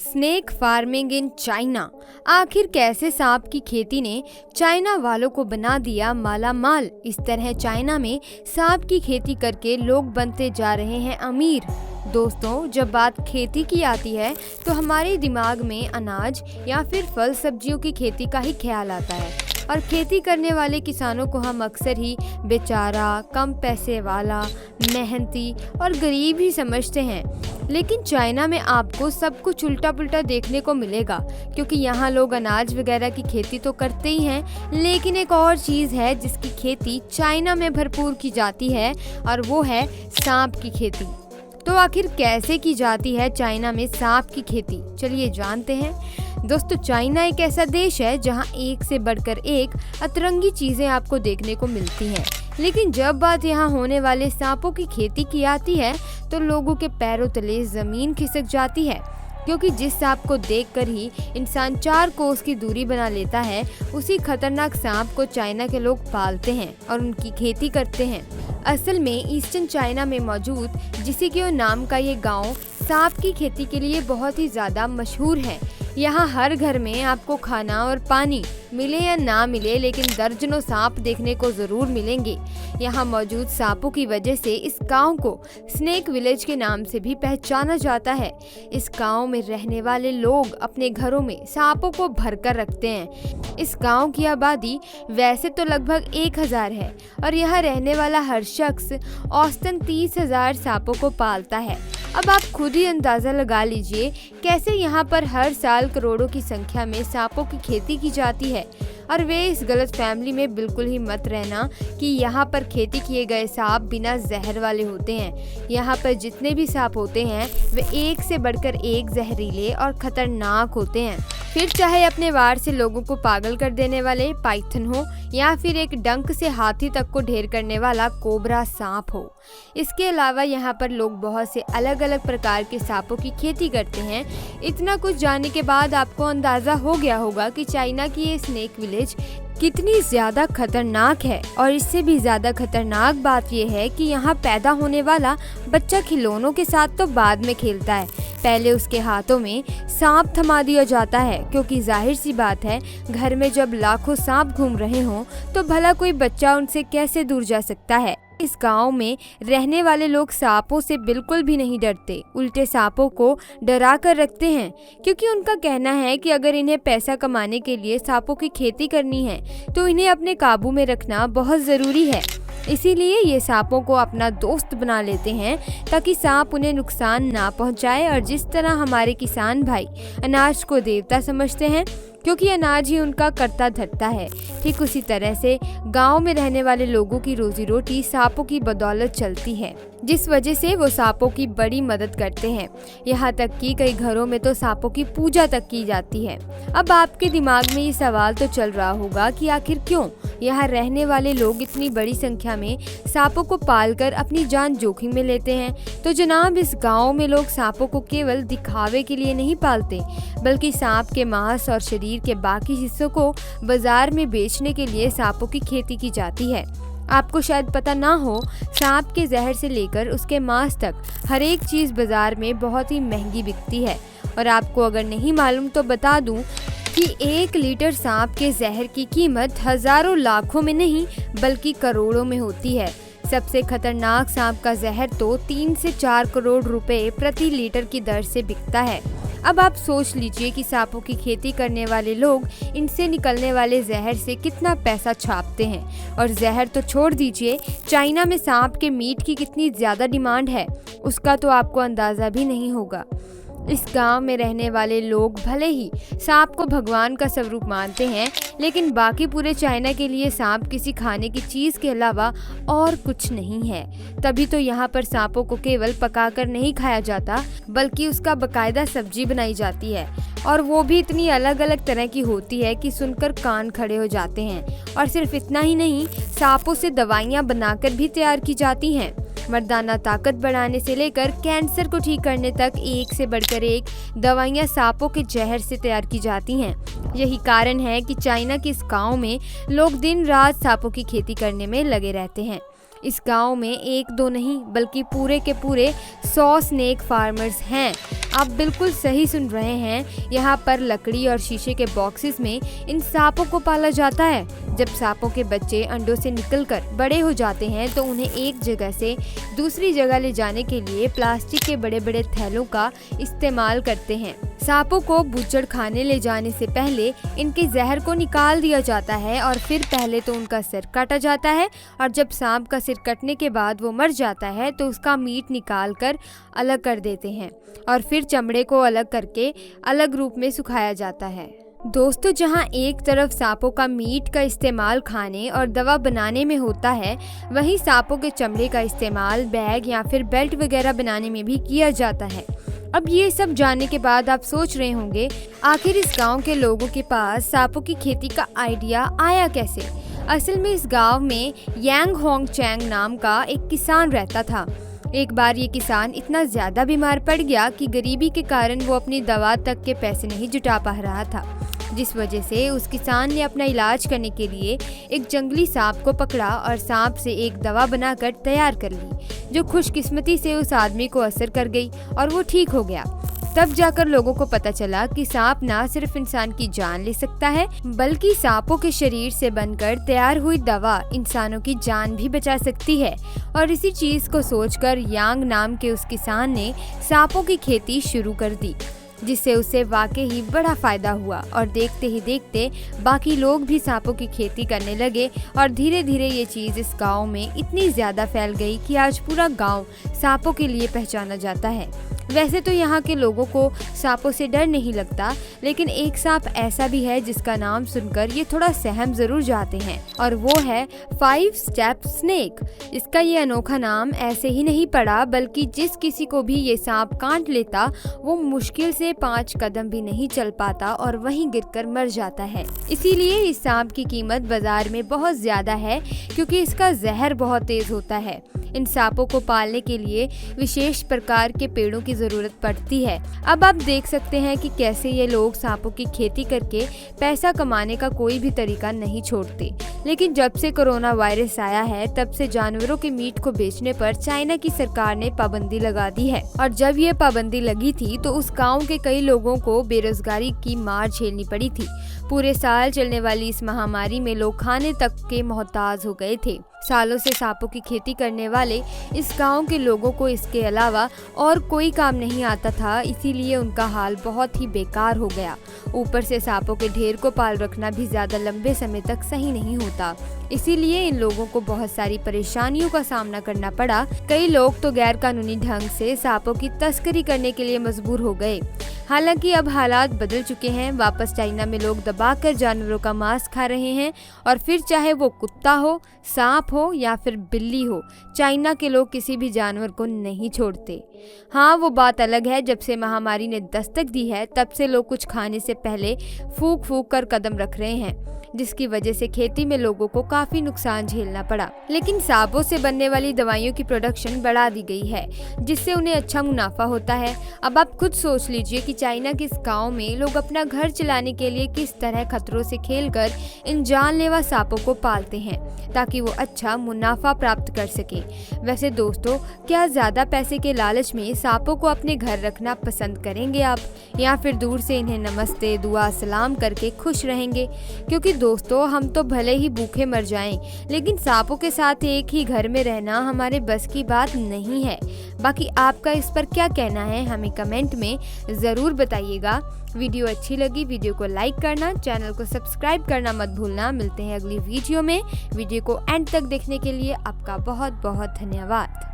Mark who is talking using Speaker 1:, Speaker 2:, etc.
Speaker 1: Snake farming in China. आखिर कैसे सांप की खेती ने चाइना वालों को बना दिया माला माल। इस तरह चाइना में सांप की खेती करके लोग बनते जा रहे हैं अमीर। दोस्तों, जब बात खेती की आती है तो हमारे दिमाग में अनाज या फिर फल सब्जियों की खेती का ही ख्याल आता है और खेती करने वाले किसानों को हम अक्सर ही बेचारा, कम पैसे वाला, मेहनती और गरीब ही समझते हैं। लेकिन चाइना में आपको सब कुछ उल्टा पुल्टा देखने को मिलेगा, क्योंकि यहाँ लोग अनाज वगैरह की खेती तो करते ही हैं, लेकिन एक और चीज़ है जिसकी खेती चाइना में भरपूर की जाती है और वो है सांप की खेती। तो आखिर कैसे की जाती है चाइना में सांप की खेती, चलिए जानते हैं। दोस्तों, चाइना एक ऐसा देश है जहां एक से बढ़कर एक अतरंगी चीज़ें आपको देखने को मिलती हैं। लेकिन जब बात यहां होने वाले सांपों की खेती की आती है तो लोगों के पैरों तले ज़मीन खिसक जाती है, क्योंकि जिस सांप को देखकर ही इंसान 4 कोस की दूरी बना लेता है, उसी खतरनाक सांप को चाइना के लोग पालते हैं और उनकी खेती करते हैं। असल में ईस्टर्न चाइना में मौजूद जिसिक्यो नाम का ये गांव सांप की खेती के लिए बहुत ही ज़्यादा मशहूर है। यहाँ हर घर में आपको खाना और पानी मिले या ना मिले, लेकिन दर्जनों सांप देखने को ज़रूर मिलेंगे। यहाँ मौजूद सांपों की वजह से इस गांव को स्नेक विलेज के नाम से भी पहचाना जाता है। इस गांव में रहने वाले लोग अपने घरों में सांपों को भरकर रखते हैं। इस गांव की आबादी वैसे तो लगभग 1000 है और यहाँ रहने वाला हर शख्स औसतन 30,000 सांपों को पालता है। अब आप खुद ही अंदाज़ा लगा लीजिए कैसे यहाँ पर हर साल करोड़ों की संख्या में सांपों की खेती की जाती है। और वे इस गलत फैमिली में बिल्कुल ही मत रहना कि यहाँ पर खेती किए गए सांप बिना जहर वाले होते हैं। यहाँ पर जितने भी सांप होते हैं वे एक से बढ़कर एक जहरीले और खतरनाक होते हैं। फिर चाहे अपने वार से लोगों को पागल कर देने वाले पाइथन हो या फिर एक डंक से हाथी तक को ढेर करने वाला कोबरा सांप हो। इसके अलावा यहाँ पर लोग बहुत से अलग अलग प्रकार के सांपों की खेती करते हैं। इतना कुछ जानने के बाद आपको अंदाज़ा हो गया होगा कि चाइना की ये स्नेक विलेज कितनी ज़्यादा खतरनाक है। और इससे भी ज़्यादा खतरनाक बात यह है कि यहाँ पैदा होने वाला बच्चा खिलौनों के साथ तो बाद में खेलता है, पहले उसके हाथों में सांप थमा दिया जाता है, क्योंकि जाहिर सी बात है घर में जब लाखों सांप घूम रहे हों तो भला कोई बच्चा उनसे कैसे दूर जा सकता है। इस गांव में रहने वाले लोग सांपों से बिल्कुल भी नहीं डरते, उल्टे सांपों को डरा कर रखते हैं, क्योंकि उनका कहना है कि अगर इन्हें पैसा कमाने के लिए सांपों की खेती करनी है तो इन्हें अपने काबू में रखना बहुत ज़रूरी है। इसीलिए ये सांपों को अपना दोस्त बना लेते हैं ताकि सांप उन्हें नुकसान ना पहुंचाए। और जिस तरह हमारे किसान भाई अनाज को देवता समझते हैं, क्योंकि अनाज ही उनका करता धरता है, ठीक उसी तरह से गांव में रहने वाले लोगों की रोजी रोटी सांपों की बदौलत चलती है, जिस वजह से वो सांपों की बड़ी मदद करते हैं। यहाँ तक कि कई घरों में तो सांपों की पूजा तक की जाती है। अब आपके दिमाग में ये सवाल तो चल रहा होगा कि आखिर क्यों यहाँ रहने वाले लोग इतनी बड़ी संख्या में सांपों को पालकर अपनी जान जोखिम में लेते हैं। तो जनाब, इस गाँव में लोग सांपों को केवल दिखावे के लिए नहीं पालते, बल्कि सांप के मांस और शरीर के बाकी हिस्सों को बाजार में बेचने के लिए सांपों की खेती की जाती है। आपको शायद पता ना हो, सांप के जहर से लेकर उसके मांस तक हर एक चीज़ बाजार में बहुत ही महंगी बिकती है। और आपको अगर नहीं मालूम तो बता दूं कि 1 लीटर सांप के जहर की कीमत हज़ारों लाखों में नहीं बल्कि करोड़ों में होती है। सबसे खतरनाक सांप का जहर तो 3 से 4 करोड़ रुपए प्रति लीटर की दर से बिकता है। अब आप सोच लीजिए कि सांपों की खेती करने वाले लोग इनसे निकलने वाले जहर से कितना पैसा छापते हैं। और जहर तो छोड़ दीजिए, चाइना में सांप के मीट की कितनी ज़्यादा डिमांड है, उसका तो आपको अंदाज़ा भी नहीं होगा। इस गांव में रहने वाले लोग भले ही सांप को भगवान का स्वरूप मानते हैं, लेकिन बाकी पूरे चाइना के लिए सांप किसी खाने की चीज़ के अलावा और कुछ नहीं है। तभी तो यहाँ पर सांपों को केवल पकाकर नहीं खाया जाता, बल्कि उसका बाकायदा सब्जी बनाई जाती है, और वो भी इतनी अलग अलग तरह की होती है कि सुनकर कान खड़े हो जाते हैं। और सिर्फ इतना ही नहीं, सांपों से दवाइयाँ बनाकर भी तैयार की जाती हैं। मर्दाना ताकत बढ़ाने से लेकर कैंसर को ठीक करने तक एक से बढ़कर एक दवाइयाँ सांपों के जहर से तैयार की जाती हैं। यही कारण है कि चाइना के इस गांव में लोग दिन रात सांपों की खेती करने में लगे रहते हैं। इस गांव में एक दो नहीं बल्कि पूरे के पूरे 100 स्नेक फार्मर्स हैं। आप बिल्कुल सही सुन रहे हैं, यहाँ पर लकड़ी और शीशे के बॉक्सेस में इन सांपों को पाला जाता है। जब सांपों के बच्चे अंडों से निकलकर बड़े हो जाते हैं तो उन्हें एक जगह से दूसरी जगह ले जाने के लिए प्लास्टिक के बड़े बड़े थैलों का इस्तेमाल करते हैं। सांपों को बूचड़ खाने ले जाने से पहले इनके जहर को निकाल दिया जाता है और फिर पहले तो उनका सिर काटा जाता है और जब सांप का सिर कटने के बाद वो मर जाता है तो उसका मीट निकाल कर अलग कर देते हैं और फिर चमड़े को अलग करके अलग रूप में सुखाया जाता है। दोस्तों, जहां एक तरफ सांपों का मीट का इस्तेमाल खाने और दवा बनाने में होता है, वहीं सांपों के चमड़े का इस्तेमाल बैग या फिर बेल्ट वगैरह बनाने में भी किया जाता है। अब ये सब जानने के बाद आप सोच रहे होंगे, आखिर इस गांव के लोगों के पास सांपों की खेती का आइडिया आया कैसे? असल में इस गांव में यांग होंग चैंग नाम का एक किसान रहता था। एक बार ये किसान इतना ज्यादा बीमार पड़ गया कि गरीबी के कारण वो अपनी दवा तक के पैसे नहीं जुटा पा रहा था, जिस वजह से उस किसान ने अपना इलाज करने के लिए एक जंगली सांप को पकड़ा और सांप से एक दवा बनाकर तैयार कर ली, जो खुशकिस्मती से उस आदमी को असर कर गई और वो ठीक हो गया। तब जाकर लोगों को पता चला कि सांप ना सिर्फ इंसान की जान ले सकता है, बल्कि सांपों के शरीर से बनकर तैयार हुई दवा इंसानों की जान भी बचा सकती है। और इसी चीज को सोचकर यांग नाम के उस किसान ने सांपों की खेती शुरू कर दी, जिससे उसे वाकई ही बड़ा फायदा हुआ और देखते ही देखते बाकी लोग भी सांपों की खेती करने लगे और धीरे धीरे ये चीज़ इस गांव में इतनी ज़्यादा फैल गई कि आज पूरा गांव सांपों के लिए पहचाना जाता है। वैसे तो यहाँ के लोगों को सांपों से डर नहीं लगता, लेकिन एक सांप ऐसा भी है जिसका नाम सुनकर ये थोड़ा सहम जरूर जाते हैं और वो है 5 स्टेप स्नेक। इसका ये अनोखा नाम ऐसे ही नहीं पड़ा, बल्कि जिस किसी को भी ये सांप काट लेता वो मुश्किल से 5 कदम भी नहीं चल पाता और वहीं गिरकर मर जाता है। इसीलिए इस सांप की कीमत बाजार में बहुत ज्यादा है, क्योंकि इसका जहर बहुत तेज होता है। इन सांपों को पालने के लिए विशेष प्रकार के पेड़ों की जरूरत पड़ती है। अब आप देख सकते हैं कि कैसे ये लोग सांपों की खेती करके पैसा कमाने का कोई भी तरीका नहीं छोड़ते। लेकिन जब से कोरोना वायरस आया है, तब से जानवरों के मीट को बेचने पर चाइना की सरकार ने पाबंदी लगा दी है। और जब ये पाबंदी लगी थी तो उस गाँव के कई लोगों को बेरोजगारी की मार झेलनी पड़ी थी। पूरे साल चलने वाली इस महामारी में लोग खाने तक के मोहताज हो गए थे। सालों से सांपों की खेती करने वाले इस गांव के लोगों को इसके अलावा और कोई काम नहीं आता था, इसीलिए उनका हाल बहुत ही बेकार हो गया। ऊपर से सांपों के ढेर को पाल रखना भी ज्यादा लंबे समय तक सही नहीं होता, इसीलिए इन लोगों को बहुत सारी परेशानियों का सामना करना पड़ा। कई लोग तो गैर कानूनी ढंग से सांपों की तस्करी करने के लिए मजबूर हो गए। हालांकि अब हालात बदल चुके हैं। वापस चाइना में लोग दबाकर जानवरों का मांस खा रहे हैं, और फिर चाहे वो कुत्ता हो, सांप हो या फिर बिल्ली हो, चाइना के लोग किसी भी जानवर को नहीं छोड़ते। हाँ, वो बात अलग है, जब से महामारी ने दस्तक दी है तब से लोग कुछ खाने से पहले फूंक फूंक कर कदम रख रहे हैं, जिसकी वजह से खेती में लोगों को काफी नुकसान झेलना पड़ा। लेकिन सांपों से बनने वाली दवाइयों की प्रोडक्शन बढ़ा दी गई है, जिससे उन्हें अच्छा मुनाफा होता है। अब आप खुद सोच लीजिए कि चाइना के इस गाँव में लोग अपना घर चलाने के लिए किस तरह खतरों से खेलकर इन जानलेवा सांपों को पालते हैं, ताकि वो अच्छा मुनाफा प्राप्त कर सके। वैसे दोस्तों, क्या ज्यादा पैसे के लालच में सांपों को अपने घर रखना पसंद करेंगे आप, या फिर दूर से इन्हें नमस्ते दुआ सलाम करके खुश रहेंगे? क्योंकि दोस्तों, हम तो भले ही भूखे मर जाएं, लेकिन सांपों के साथ एक ही घर में रहना हमारे बस की बात नहीं है। बाकी आपका इस पर क्या कहना है, हमें कमेंट में ज़रूर बताइएगा। वीडियो अच्छी लगी, वीडियो को लाइक करना, चैनल को सब्सक्राइब करना मत भूलना। मिलते हैं अगली वीडियो में। वीडियो को एंड तक देखने के लिए आपका बहुत बहुत धन्यवाद।